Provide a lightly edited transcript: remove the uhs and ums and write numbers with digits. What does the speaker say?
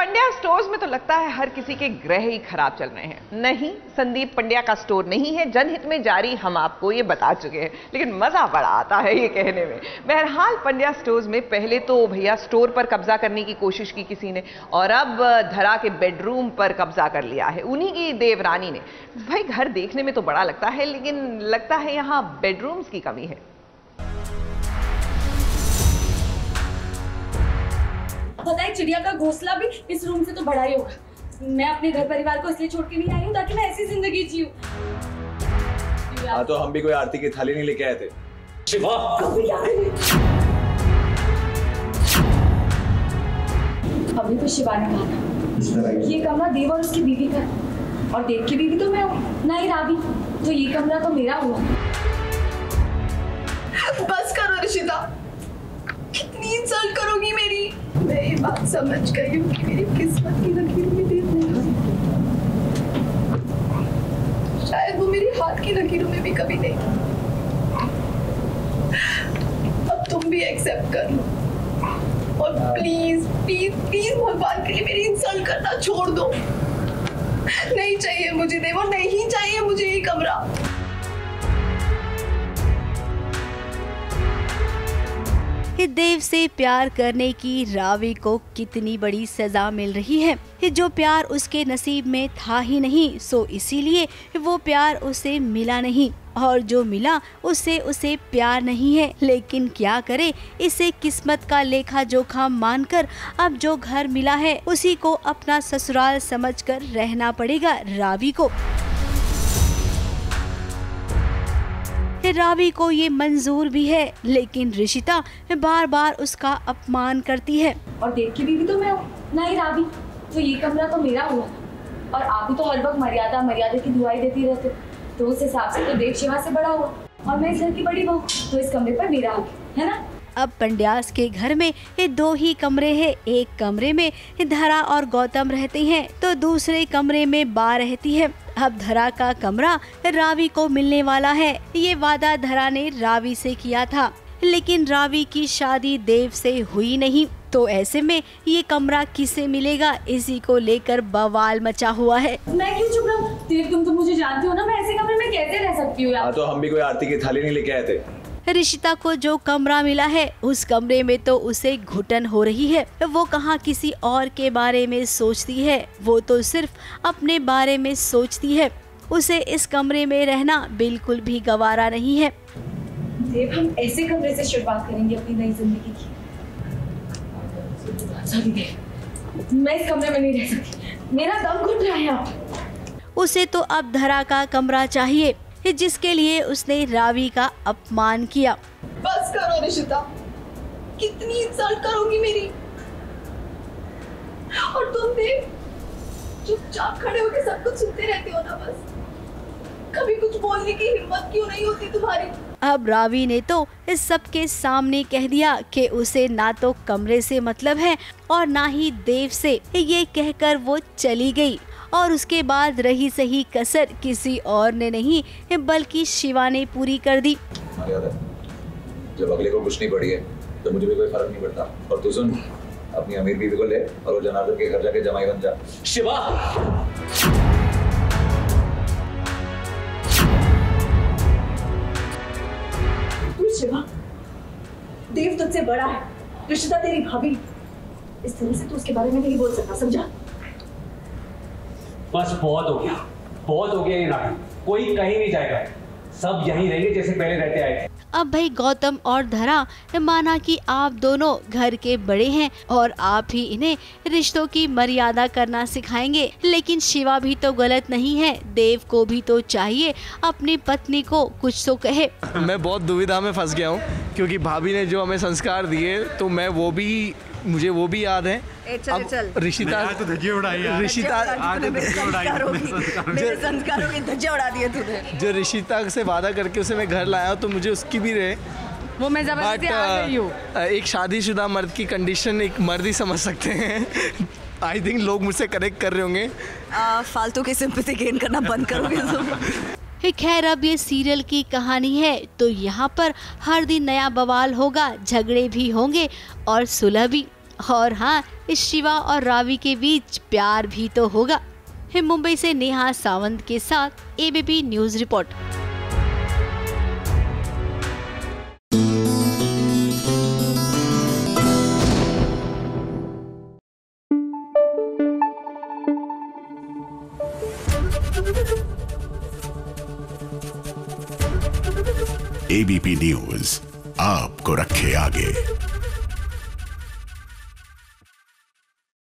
Pandya stores में तो लगता है हर किसी के ग्रह ही खराब चल रहे हैं। नहीं, संदीप पंड्या का स्टोर नहीं है, जनहित में जारी हम आपको ये बता चुके हैं, लेकिन मजा बड़ा आता है ये कहने में। बहरहाल पंड्या स्टोर्स में पहले तो भैया स्टोर पर कब्जा करने की कोशिश की किसी ने, और अब धरा के बेडरूम पर कब्जा कर लिया है उन्हीं की देवरानी ने। भाई घर देखने में तो बड़ा लगता है, लेकिन लगता है यहाँ बेडरूम्स की कमी है। पता है चिड़िया का घोंसला भी इस रूम से तो बड़ा ही होगा। मैं अपने घर परिवार को इसलिए छोड़ के नहीं आई हूँ ताकि मैं ऐसी जिंदगी जीऊं। हाँ तो हम भी कोई आरती की थाली नहीं लेके आए थे। शिवा अभी तो शिवा ने कहा था ये कमरा देव और उसकी बीवी का है, और देव की बीवी तो मैं हूँ, ना ही रावी, तो ये कमरा तो मेरा हुआ। बस करो रिशिता, कितनी इंसल्ट करोगी मेरी। मैं ये बात समझ गई हूँ कि मेरी किस्मत की लकीरों में देर नहीं, शायद वो मेरी हाथ की लकीरों में भी कभी नहीं। अब तुम भी एक्सेप्ट कर लो, और प्लीज प्लीज प्लीज भगवान के लिए मेरी इंसल्ट करना छोड़ दो। नहीं चाहिए मुझे देव, नहीं चाहिए मुझे ये कमरा। देव से प्यार करने की रावी को कितनी बड़ी सजा मिल रही है। जो प्यार उसके नसीब में था ही नहीं, सो इसीलिए वो प्यार उसे मिला नहीं, और जो मिला उससे उसे प्यार नहीं है। लेकिन क्या करे, इसे किस्मत का लेखा जोखा मानकर अब जो घर मिला है उसी को अपना ससुराल समझकर रहना पड़ेगा रावी को। रावी को ये मंजूर भी है, लेकिन रिशिता बार बार उसका अपमान करती है। और देव की बीवी तो मैं हूँ, ना ही रावी, तो ये कमरा तो मेरा हुआ। और आप भी तो हर वक्त मर्यादा मर्यादा की दुआई देती रहते, तो उस हिसाब से तो देव शिवा से बड़ा हुआ, और मैं इस घर की बड़ी बहू, तो इस कमरे पर मेरा हक है ना। अब पंड्यास के घर में ये दो ही कमरे हैं। एक कमरे में धरा और गौतम रहते हैं, तो दूसरे कमरे में बा रहती है। अब धरा का कमरा रावी को मिलने वाला है। ये वादा धरा ने रावी से किया था, लेकिन रावी की शादी देव से हुई नहीं, तो ऐसे में ये कमरा किसे मिलेगा, इसी को लेकर बवाल मचा हुआ है। मैं क्यों चुप रहूं? देव तुम तो मुझे जानते हो ना, मैं ऐसे कमरे में कैसे रह सकती हूँ यार। हाँ तो हम भी कोई आरती की थाली नहीं लेके आए थे। रिशिता को जो कमरा मिला है उस कमरे में तो उसे घुटन हो रही है। वो कहाँ किसी और के बारे में सोचती है, वो तो सिर्फ अपने बारे में सोचती है। उसे इस कमरे में रहना बिल्कुल भी गवारा नहीं है। देव हम ऐसे कमरे से शुरुआत करेंगे अपनी नई जिंदगी की। सॉरी देव, मैं इस कमरे में नहीं रह सकती, मेरा दम घुट रहा है। उसे तो अब धरा का कमरा चाहिए, जिसके लिए उसने रावी का अपमान किया। बस करो रिशिता, कितनी इंसल्ट करोगी मेरी। और तुम देव चुपचाप खड़े होकर सब कुछ सुनते रहते हो ना, बस कभी कुछ बोलने की हिम्मत क्यों नहीं होती तुम्हारी। अब रावी ने तो इस सब के सामने कह दिया कि उसे ना तो कमरे से मतलब है और ना ही देव से। ये कहकर वो चली गई, और उसके बाद रही सही कसर किसी और ने नहीं बल्कि शिवा ने पूरी कर दी। जब अगले को कुछ नहीं पड़ी है तो मुझे भी कोई फर्क नहीं पड़ता। और तू सुन, अपनी अमीर बीवी को ले और वो जनार्दन के घर जाके जमाई बन जा। शिवा तू शिवा, देव तुझसे बड़ा है, रिशिता तेरी भाभी, इस तरह से तू उसके बारे में नहीं बोल सकता, समझा। बस बहुत हो गया ये नाटक, कोई कहीं नहीं जाएगा, सब यहीं रहेंगे जैसे पहले रहते आए थे। अब भाई गौतम और धरा माना कि आप दोनों घर के बड़े हैं और आप ही इन्हें रिश्तों की मर्यादा करना सिखाएंगे, लेकिन शिवा भी तो गलत नहीं है। देव को भी तो चाहिए अपनी पत्नी को कुछ तो कहे। मैं बहुत दुविधा में फंस गया हूँ, क्योंकि भाभी ने जो हमें संस्कार दिए तो मुझे वो भी याद है। चल रिशिता तो धज्जे उड़ाई है। रिशिता मेरे संस्कारों की धज्जे उड़ा दिए तूने। जो रिशिता से वादा करके उसे मैं घर लाया तो मुझे उसकी भी रहे, वो मैं जबरदस्ती आ गई हूँ। एक शादीशुदा मर्द की कंडीशन एक मर्द ही समझ सकते हैं। आई थिंक लोग मुझसे करेक्ट कर रहे होंगे। फालतू की सिंपैथी गेन करना बंद करोगे तुम। खैर अब ये सीरियल की कहानी है, तो यहाँ पर हर दिन नया बवाल होगा, झगड़े भी होंगे और सुलह भी। और हाँ, इस शिवा और रावी के बीच प्यार भी तो होगा। मुंबई से नेहा सावंत के साथ ABP news report. ABP news आपको रखे आगे।